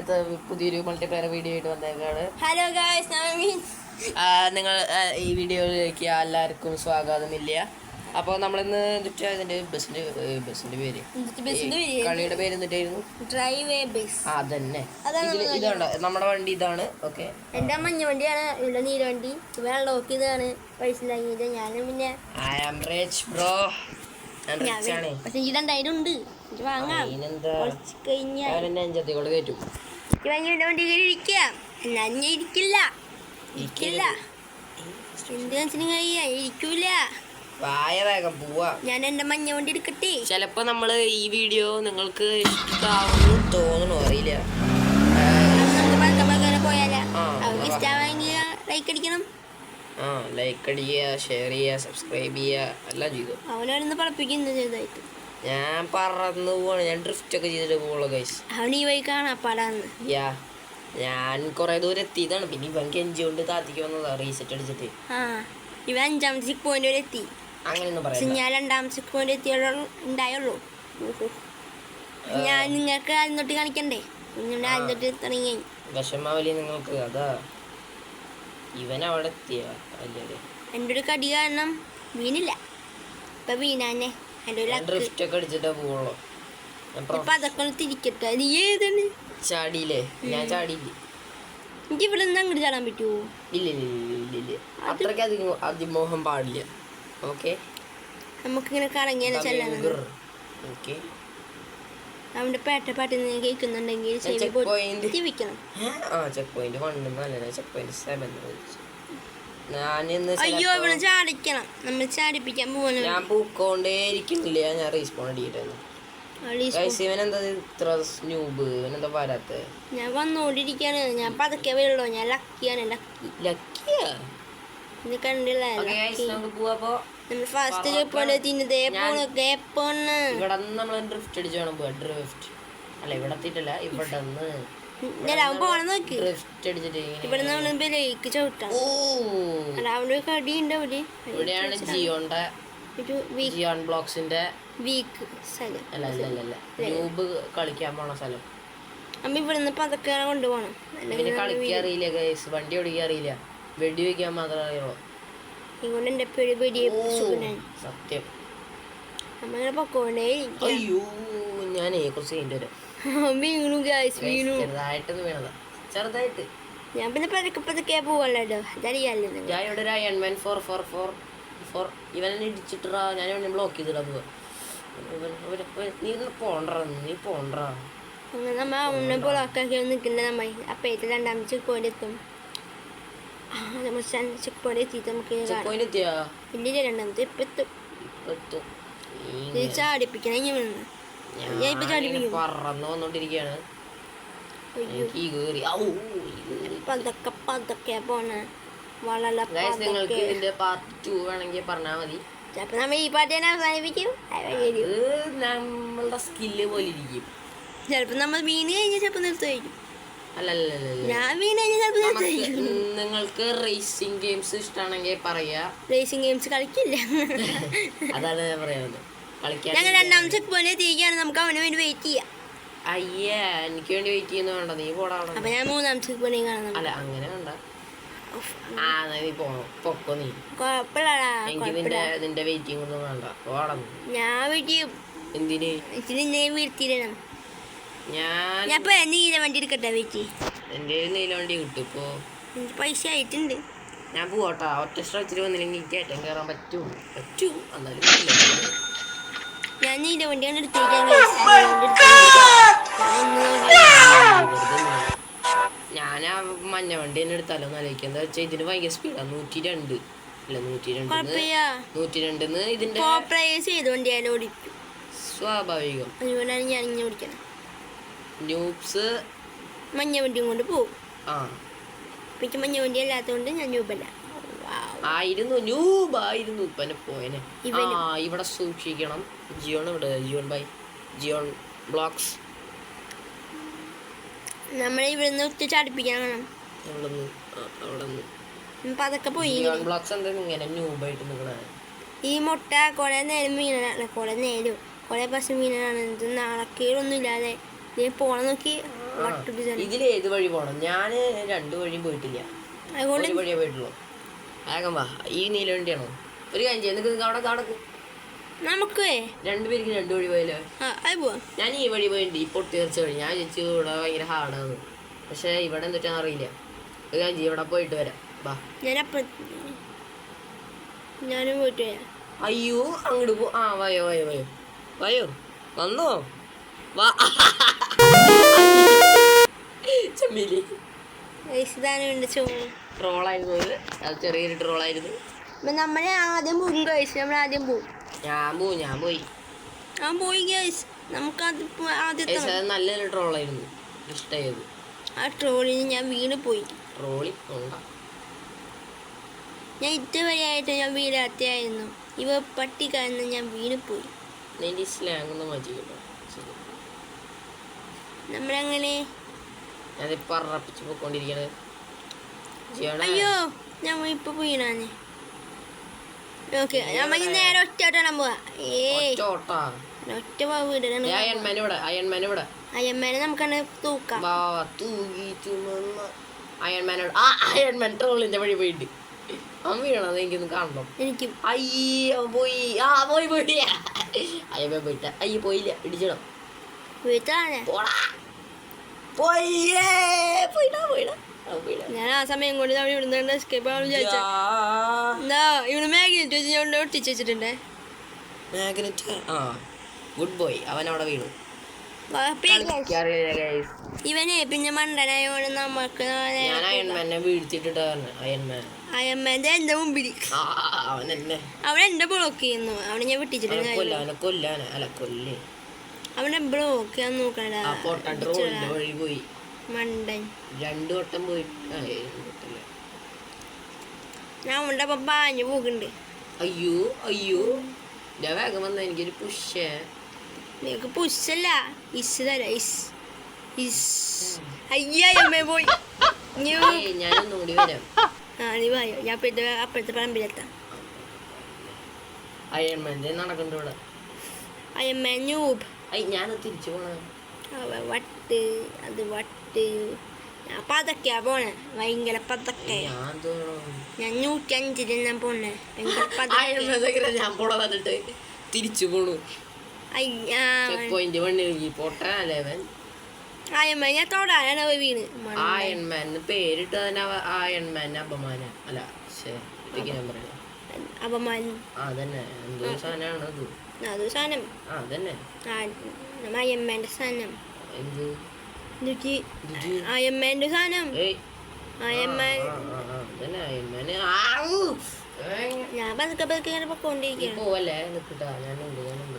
അടുത്ത പുതിയൊരു multiplayer video ആയിട്ട് വന്നേക്കാണ്. ഹലോ ഗായ്സ്, നിങ്ങൾ ഈ വീഡിയോയിലേക്ക് എല്ലാവർക്കും സ്വാഗതമില്ല. അപ്പോൾ നമ്മളിന്ന് ഇതിന്റെ ബസ്സിന്റെ പേര് കളിയുടെ പേര് എന്നിട്ടായിരുന്നു അതന്നെ. ഇതാണ് നമ്മുടെ വണ്ടി, ഇതാണ്. ഓക്കെ, എന്റെ മഞ്ഞ വണ്ടിയാണ്, ഇവിടെ നീല വണ്ടി, വെള്ളമൊക്കെ ഇതാണ്. പൈസ ഉണ്ടാക്കിയത് ഞാനും. പിന്നെ ഐ ആം റിച്ച് ബ്രോ. രണ്ടായിരം ഉണ്ട്, വാങ്ങാം. കയറ്റും വണ്ടി ഇരിക്കാം, എന്നാലും ഞാൻ ഇരിക്കില്ല. എന്ത് ഇരിക്കൂല. വായ വേഗം പോവാ. ഞാൻ എന്റെ മഞ്ഞ വണ്ടി എടുക്കട്ടെ. ചിലപ്പോ നമ്മള് ഈ വീഡിയോ നിങ്ങൾക്ക് ഇഷ്ടാവുന്നു തോന്നണോ അറിയില്ല. പോയാലോ അവർക്ക് ഇഷ്ടമാണെങ്കിൽ ലൈക്ക് അടിക്കണം. ലൈക്ക് അടിക്കുക, ഷെയർ ചെയ്യുക, സബ്സ്ക്രൈബ് ചെയ്യുക, എല്ലാം ചെയ്തു. അവനോടൊന്ന് പഠിപ്പിക്കുന്നു ചെറുതായിട്ട്. ഞാൻ പറന്നു പോവാണ്, ഞാൻ ഡ്രിഫ്റ്റ് ഒക്കെ ചെയ്തിട്ട് പോകുള്ളൂ ഗൈസ്. അവൻ ഈ വഴി കാണാ പാടാന്ന്. ഞാൻ കൊറേ ദൂരം എത്തിയതാണ്, പിന്നെ ഇവൻ കെഞ്ചി കൊണ്ട് താത്തിക്ക് വന്നതാ റീസെറ്റ് അടിച്ചിട്ട്. ഇവൻ 5ാമത്തെ ചെക്ക് പോയിന്റ് വരെ എത്തി. അങ്ങനെയൊന്നും പറയാം. ഞാൻ 2ാമത്തെ ചെക്ക് പോയിന്റ് ഉണ്ടായുള്ളൂ. ഞാൻ നിങ്ങൾക്ക് ആദ്യം തൊട്ട് കാണിക്കണ്ടേ? ആദ്യം തൊട്ട് തുടങ്ങി. വിഷമാവലി നിങ്ങൾക്ക്. അതാ ഇവൻ അവിടെ എത്തിയ എൻ്റെ ഒരു കടി കാരണം വീണില്ല. ഇപ്പൊ വീണാന്നെ ഡ്രിഫ്റ്റ് ഒക്കെ അടിച്ചിട്ടാ പോവുള്ളൂ. ഇപ്പൊ അതൊക്കെ തിരിക്കട്ടെ. നീ ഏതാണ് ചാടിയില്ലേ? ഞാൻ ചാടിയില്ലേ. എനിക്ക് ഇവിടെ നിന്ന് അങ്ങോട്ട് ചാടാൻ പറ്റുമോ? ഇല്ല, അത്രയ്ക്ക് അതിമോഹം പാടില്ല. ഓക്കെ, നമുക്കിങ്ങനെ കറങ്ങിയാൽ ചെല്ലാൻ. അവന്റെ പാട്ട് കേൾക്കുന്നുണ്ടെങ്കിൽ ചെക്ക് പോയിന്റ് ജീവിക്കണം. Check point 1 check point 7. അയ്യോ, ഇവിടെ ചാടിക്കണം. നമ്മൾ ചാടിപ്പിക്കാൻ പോകുന്നു. ഞാൻ പൂക്കോണ്ടേ ഇരിക്കുന്നില്ല. ഞാൻ റീസ്പോൺ അടിയിട്ടായിരുന്നു. ഞാൻ വന്നോണ്ടിരിക്കാണ്. ഞാൻ പതുക്കെ വരുള്ളൂ. ഞാൻ ലക്കിയാണ്. കണ്ടില്ല, നമ്മൾ ഫാസ്റ്റ് പോലെ തിന്നതേ ഇവിടെ നമ്മൾ ഡ്രിഫ്റ്റ് അടിച്ചു വേണം പോവാ. ഡ്രിഫ്റ്റ് അല്ല, ഇവിടെ എത്തിയിട്ടില്ല. ഇവിടെ നോക്കി ഇവിടെ നമ്മൾ ബ്രേക്ക് ചവിട്ടാം. അവിടെ കടി ഉണ്ട്. ഇവിടെയാണ് ജിയോൺ ബ്ലോക്സിന്റെ വീക്ക് സ്ഥലം. ട്യൂബ് കളിക്കാൻ പോണ സ്ഥലം. അമ്മ ഇവിടുന്ന് പതൊക്കെ കൊണ്ടുപോകണം. കളിക്കാൻ അറിയില്ല ഗൈസ്, വണ്ടി ഓടിക്കാൻ അറിയില്ല, വെടി വയ്ക്കാൻ മാത്രമേ അറിയുള്ളൂ. ഇങ്ങോട്ട് എന്റെ പേടി സത്യം. അമ്മ പൊക്കോണ്ടേ. അയ്യോ, ഞാൻ കുറച്ച് കഴിഞ്ഞിട്ട് വരാം. ചെറുതായിട്ടൊന്ന് വീണതാ, ചെറുതായിട്ട്. ഞാൻ പിന്നെ പതുക്കെ പോവല്ലോ, അതറിയാലോ. ഞാൻ ഇവിടെ ഒരു അയൺമാൻ 4 ഇവനെ ഇടിച്ചിട്ടാ ഞാൻ ഇവനെ ബ്ലോക്ക് ചെയ്തിടാ പോവാ. നീ പോണ്ടാ. അങ്ങനെ നമ്മ അവനെ ബ്ലോക്കാക്കി നിൽക്കണ്ട. നമ്മ അപ്പേറ്റ് 2ാമത്തെ ചെക്ക് പോയിന്റ് എത്തും. ചെക്ക് പോയിന്റ് എത്തിയിട്ട് നമുക്ക് ഇല്ല, 2ാമത്തെ ഇപ്പൊ എത്തും. ചാടിപ്പിക്കണം. പറന്നു വന്നോണ്ടിരിക്കയാണ്. പതൊക്കെ പോണ നിങ്ങൾക്ക് ഇതിന്റെ പാർട്ട് 2 വേണമെങ്കിൽ പറഞ്ഞാൽ മതി. ചിലപ്പോ നമ്മ ഈ പാട്ട് തന്നെ അവസാനിപ്പിക്കും. നമ്മളുടെ സ്കില്ല് പോലെ ഇരിക്കും. ചിലപ്പോ നമ്മൾ വീണ് കഴിഞ്ഞാൽ ചിലപ്പോ നിർത്തുമായിരിക്കും. ഞാൻ നിങ്ങൾക്ക് റേസിംഗ് ഗെയിംസ് ഇഷ്ടമാണെങ്കിൽ പറയാ. റേസിംഗ് ഗെയിംസ് കളിക്കില്ല. അതാണ് ഞാൻ പറയുന്നത്. ഞങ്ങൾ 2ാമത്തെ ചെക്ക് പോയിന്റ് എത്തിയിരിക്കുകയാണ്. നമുക്ക് അവന് വേണ്ടി വെയിറ്റ് ചെയ്യാം. അയ്യേ, എനിക്ക് വേണ്ടി വെയിറ്റ് ചെയ്യുന്ന വേണ്ട, നീ പോടാ. അപ്പൊ ഞാൻ 3ാമത്തെ ചെക്ക് പോയിന്റ് കാണാം. അല്ല, അങ്ങനെ വേണ്ട. നീ പൊക്കോ. നീ എനിക്ക് നിന്റെ വെയിറ്റിംഗ് ഒന്നും വേണ്ട. പോടാ. ഞാൻ വെയിറ്റ് ചെയ്യും. എന്തിന്? നിന്നെ വീഴ്ത്തിയിടണം. ഞാൻ നീല വണ്ടി എടുക്കട്ടെ. വെയിറ്റ്, എന്റെ നീല വണ്ടി കിട്ടും. ഇപ്പോ പൈസ ആയിട്ടുണ്ട്. ഞാൻ പോവാട്ടാ. ഒറ്റ സ്ട്രെച്ചിൽ വന്നില്ലെങ്കിൽ കയറ്റം കയറാൻ പറ്റും. എന്നാലും ഞാൻ നീല വണ്ടിയാണ് എടുത്തിരിക്കാൻ. ഞാൻ ആ മഞ്ഞ വണ്ടി തന്നെ എടുത്താലോ എന്ന് ആലോചിക്കുക. എന്താ വെച്ചാൽ ഇതിന് ഭയങ്കര സ്പീഡാ. 102 അല്ല 102 ഇതിന്റെ സ്വാഭാവികം. ഞാൻ ഇങ്ങനെ ഓടിക്കണം. ന്യൂബ്സ് മഞ്ഞ വണ്ടിയും കൊണ്ട് പോകും. പിന്നെ മഞ്ഞ വണ്ടി അല്ലാത്തതുകൊണ്ട് ഞാൻ ന്യൂബല്ല. ന്യൂബായിരുന്നു ഇപ്പനെ പോയനെ. ഇവിടെ സൂക്ഷിക്കണം. ജിയോൺ ബ്ലോക്സ് നമ്മളെ ഇവിടുന്ന് ഒറ്റ ചാടിപ്പിക്കണം. പതൊക്കെ പോയി. ഈ മുട്ട കുറെ നേരം മീനാണ്. കുറെ ബസ് മീനാണ്. നാളക്കേടൊന്നും ഇല്ലാതെ പോണ നോക്കി. ഇതിലേത് വഴി പോണം? ഞാൻ 2 വഴിയും പോയിട്ടില്ല, ഒരു വഴിയേ പോയിട്ടുള്ളൂ. വേഗം വാ. ഈ നീലവണ്ടിയാണോ? ഒരു കാര്യം ചെയ്യാം, നിനക്ക് അവിടെ നമുക്ക് 2 പേർക്ക് 2 വഴി പോയല്ലോ. ഞാൻ ഈ വഴി പോയിട്ടുണ്ട്, ഈ പൊട്ടിയർച്ച വഴി. ഞാൻ ചോദിച്ചു ഇവിടെ ഭയങ്കര ഹാർഡാണ്, പക്ഷെ ഇവിടെ എന്തൊക്കെയാ അറിയില്ല. ഒരു കാര്യം ചെയ്യും, ഇവിടെ പോയിട്ട് വരാം. വാ. ഞാനും പോയിട്ട് വരാം. അയ്യോ അങ്ങോട്ട് പോ. ആ വയോ വയോ വയോ വയോ വന്നോ? വാ. ചെമ്മീലി ട്രോളായിരുന്നു, അത് ചെറിയൊരു ട്രോളായിരുന്നു. നമ്മളെ ആദ്യം പോകും കഴിച്ചു, നമ്മൾ ആദ്യം പോകും. ഞാൻ പോയി നമുക്കത് നല്ലൊരു ട്രോളായിരുന്നു, ഇഷ്ടമായത്. ആ ട്രോളിന് ഞാൻ വീണ് പോയി. ട്രോളി ഞാൻ ഇതുവരെയായിട്ട് ഞാൻ വീഴാത്തയായിരുന്നു. ഇവ പട്ടി കാരണം ഞാൻ വീണ് പോയി. സ്ലാങ് ഒന്നും മാറ്റിക്കിട്ടോ. നമ്മളങ്ങനെ ഞാനിപ്പോ അറപ്പിച്ച് പോയിക്കൊണ്ടിരിക്കണത്. അയ്യോ ഞാൻ ഇപ്പൊ വീണാഞ്ഞ്. ഓക്കെ നമുക്ക് നേരെ ഒറ്റോട്ടാണ് പോവാ. ഒറ്റ അയൺമാനെ നമുക്കാണ് തൂക്കാം. അയൺമാൻ ട്രോളിന്റെ വഴി പോയിട്ട് അവൻ വീണത് എനിക്കൊന്ന് കാണണം. എനിക്കും അയ്യോ പോയി. അയ്യോ പോയിട്ട. അയ്യോ പോയില്ല, ഇടിച്ചിടം. ഞാൻ ആ സമയം കൊണ്ട് ഇവിടുന്ന് എസ്കേപ്പ് ആവാൻ വിചാരിച്ച. ഇവിടെ മാഗ്നറ്റ് വെച്ച് ഞാൻ ഒട്ടിച്ച് വെച്ചിട്ടുണ്ടേ. Good boy. അവൻ അവിടെ വീണു. ഇവനെ പിന്നെ മണ്ടനായോട് നമുക്ക് അയൺമാന്റെ എന്റെ മുമ്പിൽ അവൻ എന്റെ ബ്ലോക്ക് ചെയ്യുന്നു. അവനെ ഞാൻ വിട്ടിച്ചിട്ടുണ്ട്. അവനെ ബ്ലോക്ക് ചെയ്യാൻ നോക്കണ മണ്ടൻ. 2 വട്ടം പോയി. ഞാൻ അവന്റെ ഒപ്പം പാഞ്ഞു പോകുന്നുണ്ട്. അയ്യോ വേഗം വന്ന എനിക്കൊരു പുഷ്. നിനക്ക് പുഷല്ല, ഇസ് തരാ. അയ്യമ്മ പോയി. ഞാനൊന്നും കൂടി വരാം. നീ വായോ, ഞാൻ അപ്പഴത്തെ പറമ്പിലെത്താം. അയൺമാൻ്റെ നടക്കണ്ട ഇവിടെ. Iron Man noob. ഞാൻ തിരിച്ചു പോണ അത് ഞാൻ പതക്കാ പോണേ, ഭയങ്കര പതക്കെ. ഞാൻ 105 ഞാൻ പോണേ, ഞാൻ പോണ വന്നിട്ട് തിരിച്ചു പോണു. അയൺമാൻ ഞാൻ തൊടാനാണ് വീണ്. അയൺമാൻ പേരിട്ട് തന്നെ അയൺമാൻ അപമാന അല്ല അപമാനം. അതന്നെ എന്തോ സാധനമാണ് അത്. അത് സാധനം അതന്നെ അയൺമാന്റെ സാധനം. എന്ത് അയൺമാന്റെ സാധനം. ഞാൻ പതുക്കെ ഇങ്ങനെ പൊക്കോണ്ടിരിക്കുകയാണ്.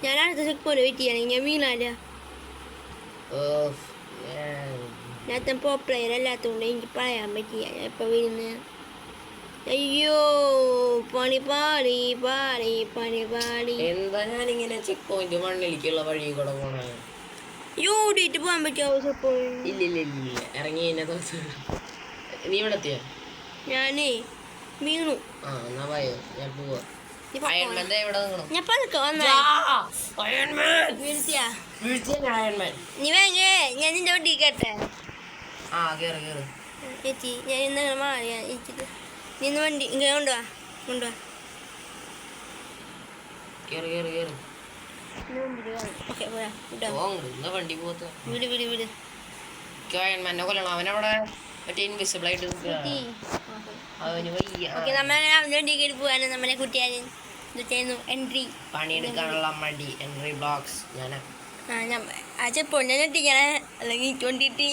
ഞാൻ അടുത്ത ചെക്ക് പോലെ വെയിറ്റ് ചെയ്യണമെങ്കിൽ ഞാൻ വീണാല. ഞാൻ പോപ്പുലർ അല്ലാത്തതുകൊണ്ട് എനിക്ക് പറയാൻ പറ്റിയ ഞാൻ ഇപ്പൊ വീഴുന്ന. അയ്യോ പണി പാടി എന്താ ഞാനിങ്ങനെ ചെക്ക് പോയിന്റ് മണ്ണിലേക്കുള്ള വഴി കൂടെ പോണേ. ഓടിയിട്ട് പോകാൻ പറ്റുമോ? ഇല്ല ഇറങ്ങി. നീ ഇവിടെ എത്തിയ? ഞാനേ വീണു. എന്നാ പോയോ, ഞാൻ പോവാ. ഞാൻ പതുക്കെ നീ വേങ്ങ ഞാൻ നിന്റെ വണ്ടി കേട്ടെ. ചേച്ചി ഞാൻ ഇന്ന് മാറിയാ ചേച്ചിട്ട് നിന്ന് വണ്ടി ഇങ്ങനെ കൊണ്ടുവാ. അവനവിടെ മറ്റേ ഇൻവിസിബിൾ ആയിട്ട് വണ്ടി കയറി പോവാണ്. നമ്മളെ കുട്ടിയാൻ എൻട്രി പണിയെടുക്കാനുള്ള മടി. എൻട്രി ബ്ലോക്സ് പൊണ്ണെ എത്തിക്കണേ, അല്ലെങ്കിൽ കൊണ്ടിട്ട്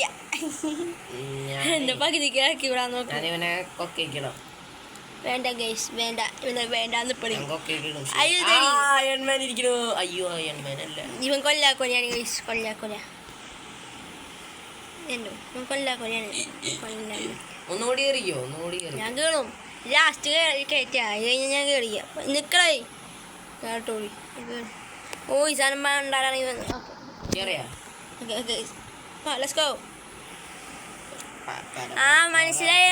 എന്റെ പകുതിക്ക് ഇറക്കി വിടാൻ നോക്കി. ഞാനിവനെ കൊക്കിക്കണം. വേണ്ട ഗൈസ്, വേണ്ട വേണ്ടാന്ന് ഇവൻ കൊല്ലാക്കൊലയാണ് ഗൈസ്, കൊല്ലാക്കൊലയാണ്. ഞാൻ കേറും ലാസ്റ്റ് കയറ്റാ കഴിഞ്ഞ ഞാൻ കേറിയ നിക്കളേ കേട്ടോളി. ഓ ഈ സാധനം ഉണ്ടാകാനാണെങ്കിൽ മനസ്സിലായ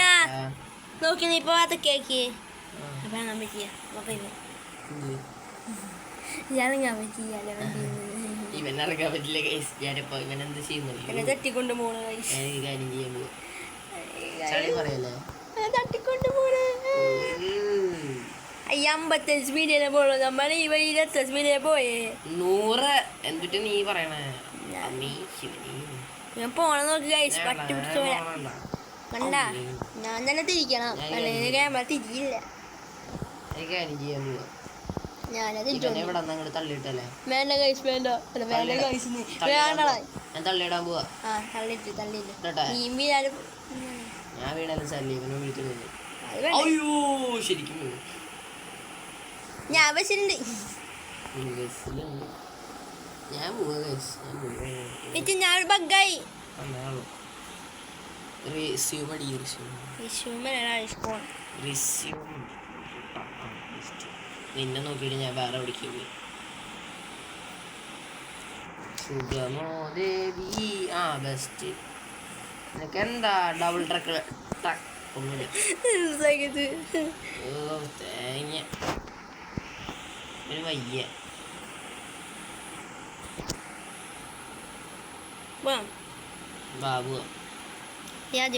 നോക്കി നീ ഇപ്പൊ അതൊക്കെ ആക്കി ഇറങ്ങാൻ പറ്റിയ ഇറങ്ങാൻ പറ്റിയ ഇവനെ ഇറങ്ങാൻ പറ്റില്ല ഗൈസ്. ഞാനിപ്പോ ഇവൻ എന്ത് ചെയ്യുന്നു തട്ടിക്കൊണ്ട് പോണ കാര്യം ചെയ്യുമ്പോ ചളി പറയല്ലേ തട്ടിക്കൊണ്ട് പോണ 55 സ്പീഡിലെ പോളൂ. നമ്മൾ ഈ വഴി 20 സ്പീഡിലെ പോയേ 100 എന്നിട്ട് നീ പറയണേ ഞാൻ പോണ നോക്കി ഗൈസ്. പട്ടി പിടിച്ചു കണ്ട ഞാൻ തന്നെ തിരിക്കണം. അല്ലെങ്കിൽ ക്യാമറ തിരിയില്ല. കാര്യം ചെയ്യാൻ പോവാ. ഞാനത് ഇവിടെ അങ്ങോട്ട് തള്ളിയിട്ടല്ലേ. വേണ്ട ഗൈസ് വേണ്ട വേണ്ട ഗൈസ് വേണ്ട. ഞാൻ തള്ളിയിടാൻ പോവാ. ആ തള്ളിട്ട് നീ ഞാൻ വീണാലും സല്ലീവനും വീട്ടിൽ നിന്ന് അത് അയ്യോ ശരിക്കും ഞാൻ ബസ്സിലുണ്ട്. ഞാൻ പോവാ ഗൈസ്. ഞാൻ ബഗ്ഗായി നിന്നെ നോക്കിയിട്ട് ഞാൻ വേറെ എവിടേക്ക് പോയി. സുഗമോ ദേവി ആ ബെസ്റ്റ്. നിനക്ക് എന്താ ഡബിൾ ട്രക്ക് ഒന്നുമില്ല. തേങ്ങ ഒരു വയ്യ. ബാബു ഞാൻ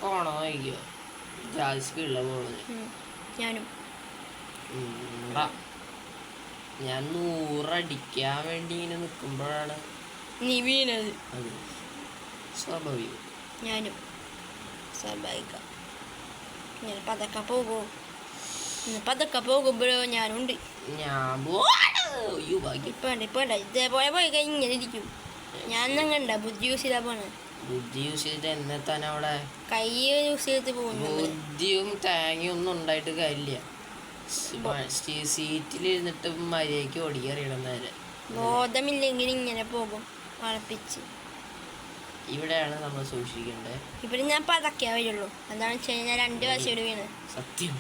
പോണോ നോക്കിയോ ജാതി സ്പീഡില പോണത്. ഞാനും ഞാൻ 100 അടിക്കാൻ വേണ്ടി ഇങ്ങനെ നിൽക്കുമ്പോഴാണ് നീ വീണത്. അത് സ്വാഭാവികം. ഞാനും സ്വാഭാവികം. ഞാൻ പതക്കെ പോകുമ്പോഴോ ഞാനുണ്ട്. ഞാൻ ഇപ്പൊ ഇതേപോലെ പോയി കഴിഞ്ഞ് ഇങ്ങനെ ഇരിക്കും. ഞാൻ കണ്ട ബുദ്ധി യൂസ് ചെയ്താ പോണ. ബുദ്ധി യൂസ് ചെയ്തിട്ട് എന്നെ തന്നെ അവിടെ കൈ യൂസ് ചെയ്ത് പോകുന്നു. ബുദ്ധിയും തേങ്ങയും ഒന്നും ഉണ്ടായിട്ട് കാര്യമില്ല. സീറ്റിലിരുന്നിട്ട് മര്യാദയ്ക്ക് ഓടിക്കറിയണം നേരെ. ബോധമില്ലെങ്കിൽ ഇങ്ങനെ പോകും വളപ്പിച്ച്. ഇവിടെയാണ് നമ്മൾ സൂക്ഷിക്കേണ്ടത്. ഇവിടെ ഞാൻ പതക്കേ വരുള്ളൂ. എന്താണെന്ന് വെച്ച് കഴിഞ്ഞാൽ 2 പ്രാവശ്യം വീണ്. സത്യം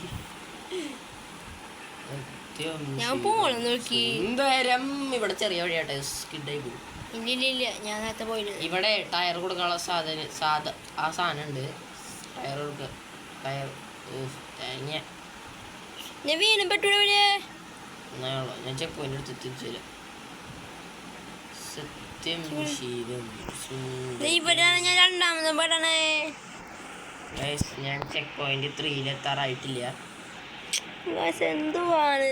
ഞാൻ പോകണം നോക്കി. എന്തായാലും ഇവിടെ ചെറിയ വഴിയാട്ടെ സ്കിഡായി പോകും. ഇല്ല ഞാൻ നേരത്തെ പോയില്ല. ഇവിടെ ടയർ കൊടുക്കാനുള്ള ആ സാധനം ഉണ്ട്. ടയർ കൊടുക്ക ടയർ തേങ്ങ ഞാൻ വീണും പെട്ടൂടെ. ഞാൻ ചെക്ക് പോയിന്റ് എടുത്ത് എത്തിച്ചില്ല. സത്യം ശീലം ഇവിടെയാണ് ഞാൻ രണ്ടാമത് പെടണേ. ഞാൻ ചെക്ക് പോയിന്റ് 3 എത്താറായിട്ടില്ല. എന്തുവാണ്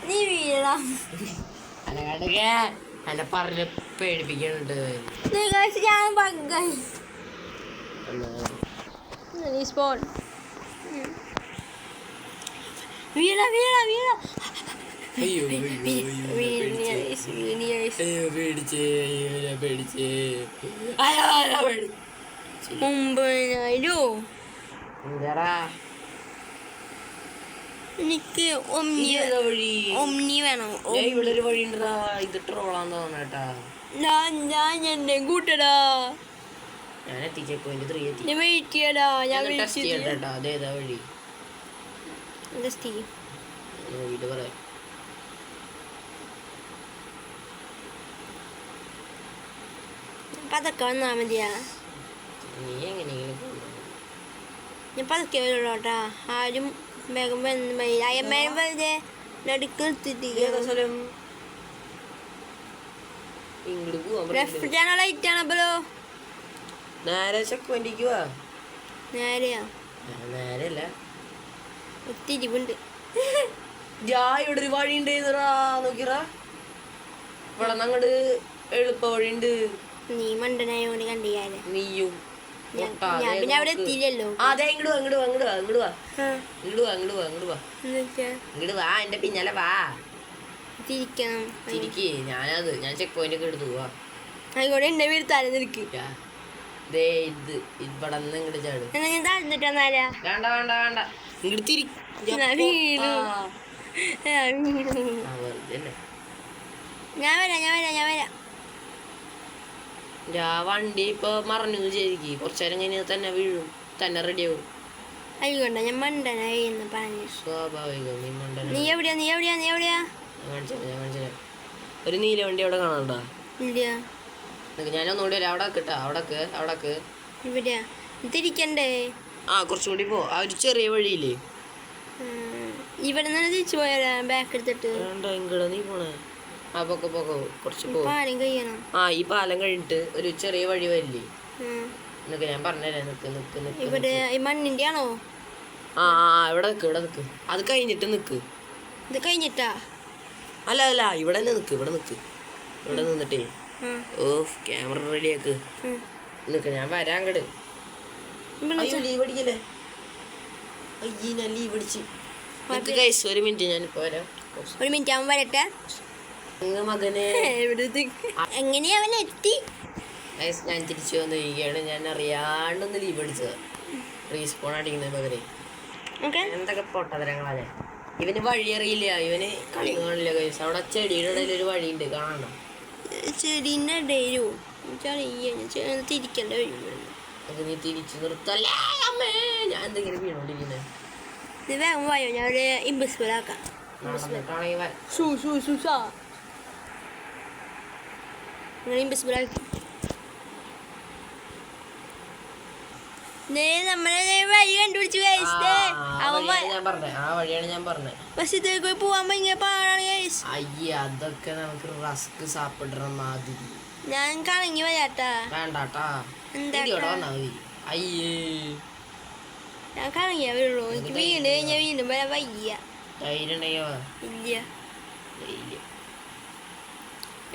നീ വീഴാം എന്നെ പറഞ്ഞ് പേടിപ്പിക്കുന്നുണ്ട്. ഞാൻ ബഗ്ഗായി. വീഴ മുമ്പോ എനിക്ക് ഒമ്നി വേണം. ഇവിടെ ഒരു വഴി ഉണ്ടാ. ഇത് ട്രോളാന്ന് തോന്നട്ടാ. ഞാൻ എന്നെ കൂട്ടടാ. ഞാൻ എത്തിച്ചേ പോയിന്റ് 3 എത്തി. ഞാൻ വെയിറ്റ് ചെയ്യടാ. ഞാൻ ടെസ്റ്റ് ചെയ്യണ്ടാ. അതേതാ വഴി നോക്കിട്ട് പറയാം. പതക്കെ വന്നാ മതിയാ. നീ എങ്ങനെയെങ്കിലും ഞാൻ പതക്കെ വരുള്ളൂട്ടാ. ആരും വേഗം ലൈറ്റാണല്ലോ. നേരെ ചെക്ക് പോയിന്റിക്ക് പോവാ. നേരെയാ നേരെയല്ല ഒത്തിരിവുണ്ട്. ഇവിടെ ഒരു വഴി ഉണ്ട് നോക്കിറാ. ഇവിടെ അങ്ങോട്ട് എളുപ്പ വഴിയുണ്ട്. നീ മണ്ടനായോണ്ട് കണ്ടിയാലേ. നീയും പിന്നെ അവിടെ എത്തിയില്ലല്ലോ. അതെ ഇങ്ങോട്ട് വാ എന്റെ പിന്നാലെ വാ. തിരിക്കണം. തിരിക്ക്. ഞാൻ ചെക്ക് പോയിന്റ് ഒക്കെ എടുത്തു പോവാ. ആയിക്കോട്ടെ എന്റെ വീട് തല നിൽക്ക്. ഇത് ഇവിടെ നിന്ന് ഇങ്ങോട്ട് ചാട്. ഞാൻ താഴ്ന്നിട്ടാ. വേണ്ട ഇങ്ങോട്ട് തിരി. ഞാൻ വരാം. വണ്ടി ഇപ്പൊ മറഞ്ഞു ശരിക്ക്. കുറച്ചേരം കഴിഞ്ഞാൽ തന്നെ വീഴും. തന്നെ റെഡി ആവും. ആയിക്കോട്ടെ ഞാൻ മണ്ടനായി എന്ന് പറഞ്ഞു. സ്വാഭാവികം. നീ എവിടെയാ? ഞാൻ കാണിച്ചു. ഒരു നീല വണ്ടി അവിടെ കാണാണ്ടാ. ഇല്ല ഞാനൊന്നുകൂടി വരാം. അവിടക്ക് ഇവിടെയാ തിരിക്കണ്ടേ? കുറച്ചും കൂടി പോ. ആ ഒരു ചെറിയ വഴിയില്ലേ ഇവിടെ നിന്ന് തിരിച്ചു പോയാ ബാക്ക് എടുത്തിട്ട്. ഇങ്ങടാ നീ പോണേ. ആ പൊക്കോ പൊക്കോ, കുറച്ച് പോകും. പാലും കഴിയണം. ആ ഈ പാലം കഴിഞ്ഞിട്ട് ഒരു ചെറിയ വഴി വരില്ലേ, നിനക്ക് ഞാൻ പറഞ്ഞുതരാം. നിക്ക് നിക്ക് നിക്ക് ഇവിടെ ഈ മണ്ണിന്റെ ആണോ? ആ ഇവിടെ നിക്ക്, ഇവിടെ നിക്ക്. അത് കഴിഞ്ഞിട്ട് നിക്ക്. ഇത് കഴിഞ്ഞിട്ടാ? അല്ല അല്ല, ഇവിടെ തന്നെ നിക്ക്, ഇവിടെ നിക്ക്. ഇവിടെ നിന്നിട്ടേ ഓഫ് ക്യാമറ റെഡിയാക്ക്. നിക്ക്, ഞാൻ വരാൻ അങ്ങട്. ലീവ് അടിക്കല്ലേ? അയ്യ ഞാൻ ലീവ് അടിച്ച്. നിക്ക് ഗൈസ്, ഒരു മിനിറ്റ്, ഞാനിപ്പോ വരാം. ഒരു മിനിറ്റ് അവൻ വരട്ടെ. മകനെ എങ്ങനെയാ അവൻ എത്തി? ഗൈസ്, ഞാൻ തിരിച്ചു വന്നിരിക്കുകയാണ്. ഞാൻ അറിയാണ്ടൊന്ന് ലീവ് അടിച്ചത്. റീസ്പോൺ അടിക്കുന്നതിന് പകരം എന്തൊക്കെ പൊട്ടതരങ്ങളല്ലേ. ഇവന് വഴി അറിയില്ല, ഇവന് കളി കാണില്ല ഗൈസ്. അവിടെ ചെടിയുടെ ഇടയിൽ ഒരു വഴിയുണ്ട്, കാണണ്ട? ചെടീൻ്റെ ഇടയിലോ? തിരിക്കേണ്ട വഴി. നീ തിരിച്ചു നിർത്തല്ലേ അമ്മേ, ഞാൻ എന്തെങ്കിലും വീണോണ്ടിരിക്കുന്നത്. ഇത് വേഗം വായോ, ഞാൻ ഒരു ഇൻവിസിബിൾ ആക്കാം. ഇൻവിസിബിൾ ആക്കി നമ്മളെ വഴി കണ്ടുപിടിച്ചു. പക്ഷെ ഇതേ പോവാൻ ഭയങ്കര പാടാണ് ഗൈസ്. അയ്യേ, അതൊക്കെ നമുക്ക് റസ്ക് സാപ്പിടണ മാതിരി. ഞാൻ കറങ്ങി വരാട്ടാ. വേണ്ടാട്ടാ, വന്നാ മതി. അയ്യേ, ഞാൻ കറങ്ങിയാ വരുള്ളൂ. എനിക്ക് വീണ് കഴിഞ്ഞാൽ വീണ്ടും വരാൻ വയ്യ. ഇല്ല,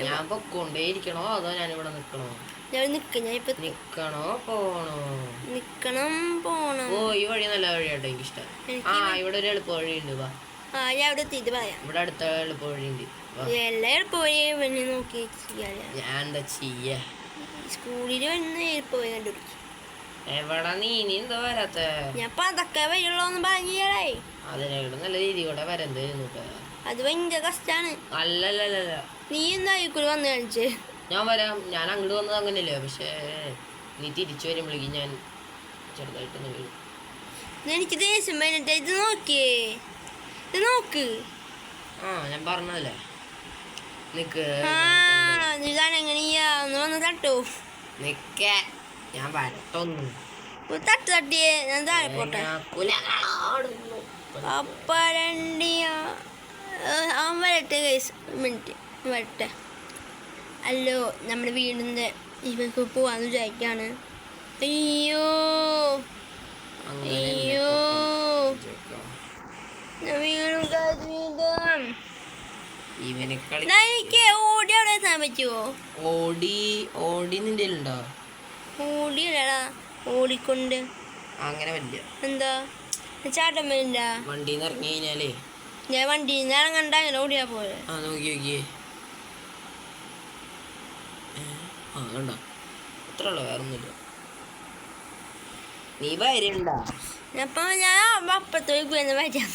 ഞാൻ പൊക്കോണ്ടേ ഇരിക്കണോ അതോ ഞാനിവിടെ നിക്കണോ? ഞാൻ നിക്കണം. ഞാൻ ഇപ്പൊ നിക്കണോ പോണോ? നിക്കണം പോണം. ഓ, ഈ വഴി നല്ല വഴിയാട്ടോ, എനിക്കിഷ്ടം. ആ ഇവിടെ ഒരു എളുപ്പ വഴിയുണ്ട്. വാ, ഞാൻ അവിടെ എത്തിയിട്ട് പറയാം. ഇവിടെ അടുത്ത എളുപ്പ വഴിയുണ്ട്. എല്ലാ എളുപ്പവഴി നോക്കി ചെയ്യാ. ഞാൻ എന്താ ചെയ്യാ? സ്കൂളിൽ വന്ന് എളുപ്പവഴി കണ്ടുപിടിക്കും. എവിടെ നീ എന്താ വരാത്ത? ഞാൻ പതൊക്കെ വരുള്ളൂന്ന് പറഞ്ഞേ. അതിനോട് നല്ല രീതി കൂടെ വരണ്ടായിരുന്നു. അത് ഭയങ്കര കഷ്ടാണ്. അല്ലല്ലല്ല, നീ എന്തായിക്കൂടി വന്ന് കാണിച്ചേ? ഞാൻ വരാം. ഞാൻ അങ്ങോട്ട് വന്നത് അങ്ങനെയല്ലേ, പക്ഷേ നീ തിരിച്ചു വരുമ്പോഴേക്കും ഞാൻ ചെറുതായിട്ടൊന്ന് വീഴും. എനിക്ക് ദേഷ്യം വരട്ടെ. ഇത് നോക്കിയേ, ഇത് നോക്ക്. ഞാൻ പറഞ്ഞതല്ലേ, നിക്ക്. ഇതാണെങ്ങനെയാ? ഒന്ന് വന്ന് തട്ടോ. നിക്ക, ഞാൻ വരട്ടൊന്നു. തട്ട് തട്ടിയേ, ഞാൻ താഴെ പോട്ടെ. അവൻ വരട്ടെ ഗൈസ്, മിനിറ്റ് വരട്ടെ. അല്ലോ, നമ്മുടെ വീടിൻ്റെ ഇവർക്ക് പോവാന്ന് വിചാരിക്കാണ്. അയ്യോ അയ്യോ, എനിക്ക് ഓടി അവിടെ എത്താൻ പറ്റുമോ? ഓടി നിന്റെ ഉണ്ടോ? ഓടിയല്ലടാ, ഓടിക്കൊണ്ട്. അങ്ങനെ വല്ല എന്താ ചാട്ടം വരില്ല. വണ്ടിന്ന് ഇറങ്ങി കഴിഞ്ഞാലേ ഞാൻ വണ്ടിയിൽ നിന്ന് ഇറങ്ങണ്ട, അങ്ങനെ ഓടിയാ പോലെ. നോക്കി നോക്കിയേ, കണ്ടോ? അത്ര ഉള്ളു, വേറെ ഒന്നുമില്ല. നീ വരണ്ടാ? അപ്പൊ ഞാൻ അപ്പുറത്തേക്ക് വരാം.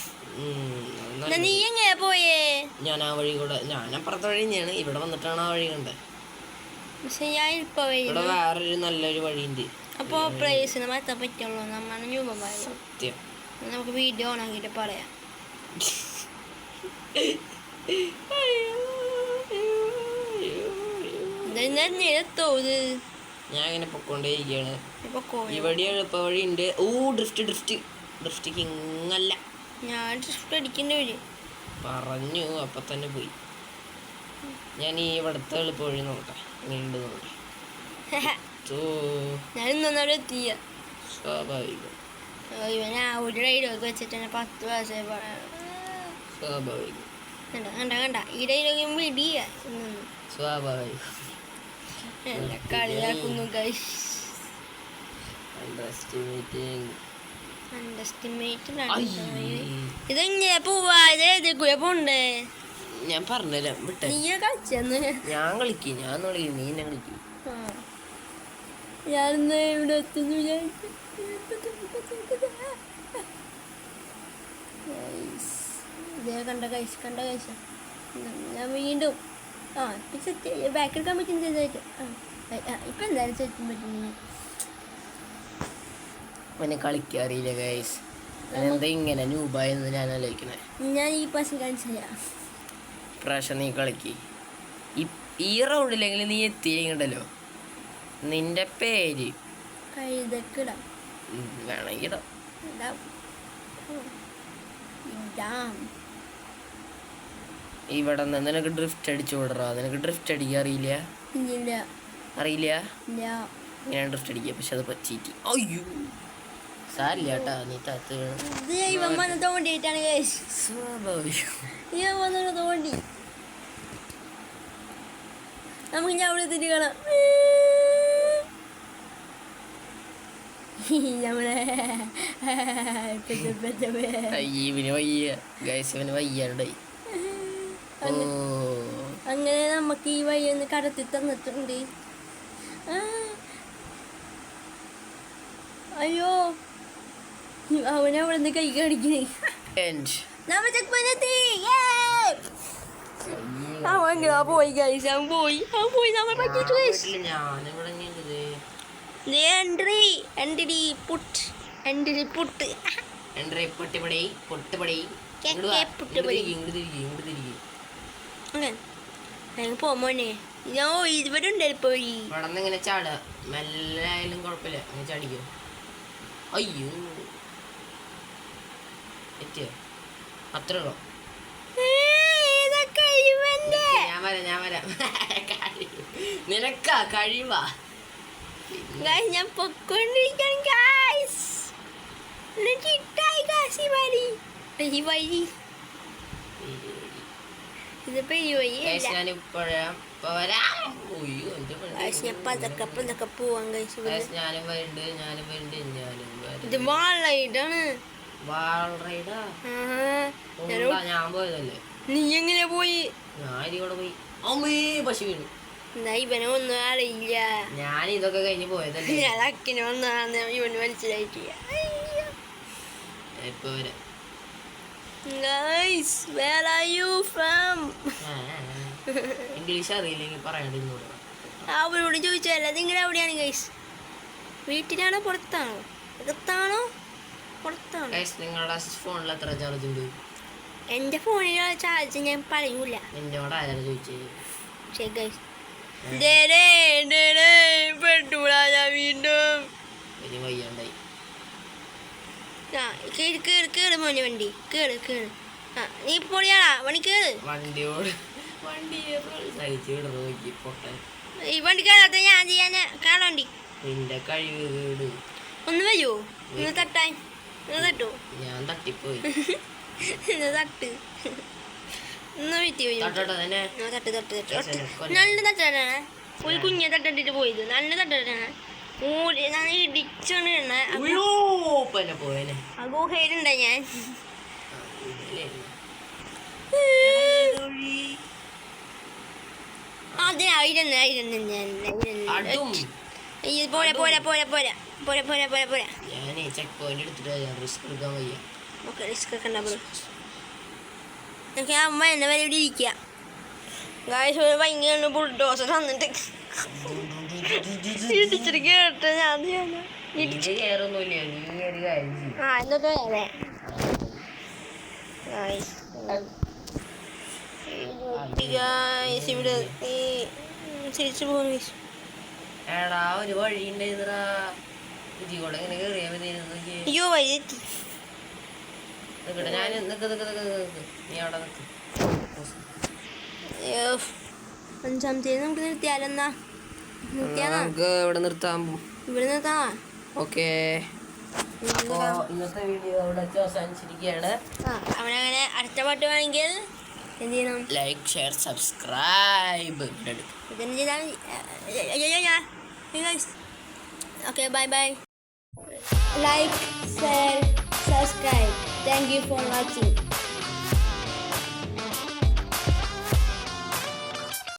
നീ എങ്ങനെയാ പോയേ? ഞാൻ ആ വഴി കൂടെ, ഞാൻ അപ്പുറത്തെ വഴി തന്നെയാണ്. ഇവിടെ വന്നിട്ടാണ് ആ വഴി കണ്ടത്. പക്ഷെ ഞാൻ ഇപ്പൊ ഇവിടെ വേറൊരു നല്ലൊരു വഴിയുണ്ട്. അപ്പൊ പ്ലേസിന് മാറ്റാൻ പറ്റുള്ളൂ. നമ്മൾ സത്യം. നമുക്ക് വീഡിയോ ഓൺ ആക്കിട്ട് പറയാം. ഞാൻ ഇങ്ങനെ പൊക്കോണ്ടേയിരിക്കുകയാണ്. ഇവിടെ എളുപ്പ വഴി ഉണ്ട്. ഡ്രിഫ്റ്റ് കിങ്ങല്ല. ഞാൻ ഡ്രിഫ്റ്റ് അടിക്കേണ്ടി വരും പറഞ്ഞു, അപ്പൊ തന്നെ പോയി. ഞാൻ ഈ ഇവിടുത്തെ എളുപ്പ വഴി നോക്കാം, നീണ്ടു നോക്കാം. ഞാൻ ഇന്നവിടെ എത്തിയ സ്വാഭാവികം. ഇവനാ ഒരു ഡൈലോഗ് വെച്ചിട്ട് 10 വയസ്സായി പറയാം. സ്വാഭാവികം. കണ്ട ഈ ഡൈലോഗ് വിടിയ സ്വാഭാവികം. കളിയാക്കുന്നു ഗൈസ്. ഇതെങ്ങനെ പോവാ? ഇതേക്കൂടെ പോണ്ടേ? ഞാൻ പറഞ്ഞുതരാം, വിട്ടെ. നീ കളിച്ചെന്ന്. ഞാൻ കളിക്കും, ഞാൻ കളിക്കും, നീ എന്നെ കളിക്കും. ഞാനിന്ന് ഇവിടെ എത്തുന്നു വിചാരിച്ചു. കണ്ട കഴിച്ച ഞാൻ വീണ്ടും ഇപ്പം സെറ്റ് ബാക്ക് എടുക്കാൻ പറ്റും. ചെയ്തായിട്ട് ഇപ്പം എന്തായാലും സെറ്റ് പറ്റുന്നു. പിന്നെ കളിക്കാറിയില്ല ഗൈസ്. എന്താ ഇങ്ങനെ നൂബായെന്ന് ഞാൻ ആലോചിക്കണേ. ഞാൻ ഈ പ്രാവശ്യം കാണിച്ചില്ല. പ്രാവശ്യം നീ കളിക്ക്. ഈ റൗണ്ടിലെങ്കിൽ നീ എത്തിയിട്ടുണ്ടല്ലോ, നിന്റെ പേര് കഴുതക്കിടാം. വേണമെങ്കിൽ ഇവിടെ നിന്ന് നിനക്ക് ഡ്രിഫ്റ്റ് അടിച്ചു വിടറാ. നിനക്ക് ഡ്രിഫ്റ്റ് അടിക്കാൻ അറിയില്ല? ഇല്ല അറിയില്ല? ഇല്ല. ഇങ്ങനെ ഡ്രിഫ്റ്റ് അടിക്കുക, പക്ഷെ അത് പറ്റീറ്റി. അയ്യോ സാരില്ല കേട്ടാ, നീ തത്ത് വീണു. ഇത് ഇവൻ വന്ന് തോണ്ടിയിട്ടാണ് guys. സ്വാഭാവികം. ഇവൻ വന്ന് തോണ്ടി. നമുക്ക് ഞാൻ അവിടെ എത്തിയിട്ട് കാണാം. നമ്മളെ ഇവന് വയ്യ ഗൈസ്, ഇവന് വയ്യാണ്ടായി. അങ്ങനെ നമുക്ക് ഈ വഴി ഒന്ന് കടത്തി തന്നിട്ടുണ്ട്. അയ്യോ അവനവിടെ നിന്ന് കൈ കാണിക്കണേ. നമ്മ ചെക്ക് പോയിനെത്തി. അവൻ പോയി ഗൈസ്, അവൻ പോയി നമ്മൾ പറ്റിച്ചു ഗൈസ്. പോമോനെ ഇവിടെ പോയി ഇങ്ങനെ ചാടുക, മെല്ലെ ആയാലും കുഴപ്പമില്ല, അങ്ങനെ ചാടിക്കോ. അയ്യോ എത്തിയോ? അത്രേ ഉള്ളൂ. ഞാൻ വരാം നിനക്കാ കഴിവാ. ഞാൻ പൊക്കോണ്ടിരിക്കണം ഗൈസ്. ഈ വഴി ഇതിപ്പോ ഈ വഴിയല്ല. പതൊക്കെ പോവാൻ ഗൈസ്. ഞാനും വരുന്നുണ്ട്. ഇത് വാൾ റൈഡാണ്. ഞാൻ പോയതല്ലേ. നീ എങ്ങനെ പോയി? ഞാൻ ഇതികൂടെ പോയി. അമ്മേ പശു വീണു. ഇവനെ ഒന്നും അറിയില്ല. ഞാൻ ഇതൊക്കെ കഴിഞ്ഞ് പോയതല്ലേ. ഞാൻ അക്കിനെ ഒന്നാന്ന് ഇവന് മനസ്സിലായിട്ടില്ല. ഇപ്പൊ വരാം. Guys, where are you from? English അറിയില്ലെങ്കിൽ പറയണ്ടിരുന്നൂടെ. അവരോട് ചോദിച്ചല്ല, നിങ്ങൾ എവിടെയാണ് ഗൈസ്? വീട്ടിലാണോ പുറത്താണോ? അകത്താണോ പുറത്താണോ? നിങ്ങളുടെ ഫോണിൽ എത്ര ചാർജ് ഉണ്ട്? എൻ്റെ ഫോണിലുള്ള ചാർജ് ഞാൻ പറയൂല. എന്നോട് ആരാണ് ചോദിച്ചത്? ശരി ഗൈസ്. പെട്ടുകൂടാ ഞാൻ വീണ്ടും. ഇനി വയ്യാണ്ടായി. കേറ് മോനെ വണ്ടി കേറ്. നീ പൊളിയാടാ വണ്ടി കേറ്. ഈ വണ്ടി കേറാത്ത ഞാൻ ചെയ്യാന് കാണണ്ടി. നിന്റെ കഴിവ് ഒന്ന് വരൂ, ഒന്ന് തട്ടാൻ. തട്ടോ? ഞാൻ തട്ടിപ്പോയി. തട്ട് ഒന്ന് വീട്ടി പോയി. തട്ട് നല്ല തട്ടാണ്. ഒരു കുഞ്ഞെ തട്ടിട്ട് പോയത്. നല്ല തട്ടാണ്. ഇടിച്ചാണ് ഗുഹയിലുണ്ട ഞാൻ. അതെ ആയിരുന്നു ഞാൻ. പോരാ. ഓക്കെ റിസ്ക് ഒക്കെ ഉണ്ടാവും. അമ്മ എന്നെ വരെ ഇവിടെ ഇരിക്കുക. ഗായ്സ് ഭയങ്കര ബുൾഡോസർ വന്നിട്ട് ഇടിച്ചിട്ട് കേട്ട് ഞാൻ എന്നൊക്കെ വേറെ ഇവിടെ തിരിച്ചു പോകുന്നു. ഒരു വഴി അയ്യോ വഴി എത്തി. ഞാൻ നീ അവിടെ നിൽക്ക്. അഞ്ചാമത്തെ നമുക്ക് നിർത്തിയാലെന്നാ? നമുക്ക് ഇവിടെ നിർത്താം. ഓക്കെ, ഇന്നത്തെ വീഡിയോ ഇവിടെ അവസാനിച്ചിരിക്കുകയാണ്. അവനങ്ങനെ അടുത്ത പാട്ട് വേണമെങ്കിൽ എന്ത് ചെയ്യണം? Like, share, subscribe. Okay bye. Like, share, subscribe. Thank you for watching.